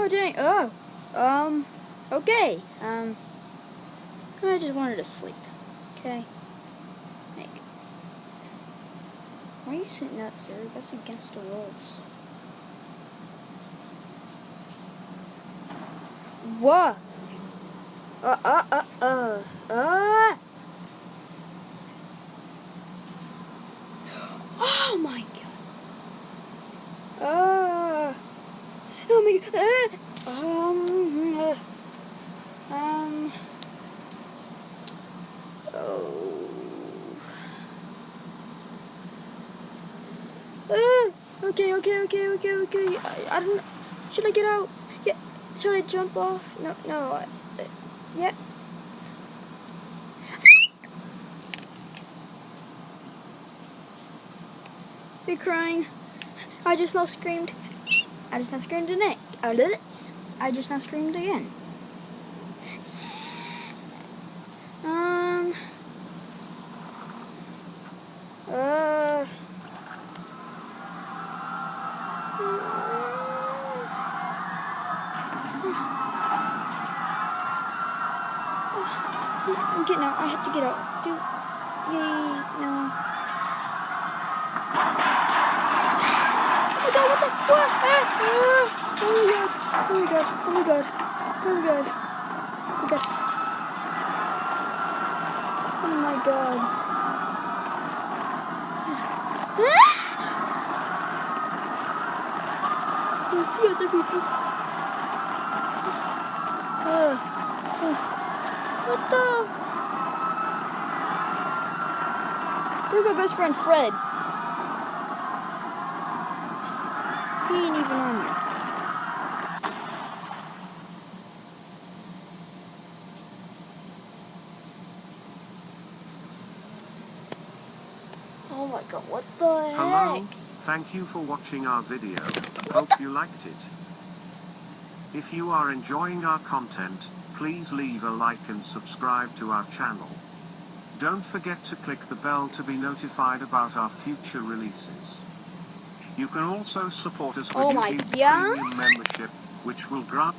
dang. Oh. Okay. I just wanted to sleep. Okay. Like, why are you sitting up, sir? That's against the rules. What? Oh my god. Oh my god. Okay. I don't. Should I get out? Yeah. Should I jump off? No. Yeah. You're crying. I just now screamed. I just now screamed again. I just now screamed again. I'm getting out. I have to get out. Yay, no. Oh my god, what the? What? Oh my god. Oh my god. Where's the other people? What the? Where's my best friend Fred? He ain't even on there. Oh my god, what the heck? Hello, thank you for watching our video. Hope you liked it. If you are enjoying our content, please leave a like and subscribe to our channel. Don't forget to click the bell to be notified about our future releases. You can also support us with Oh my YouTube god. Premium membership, which will grant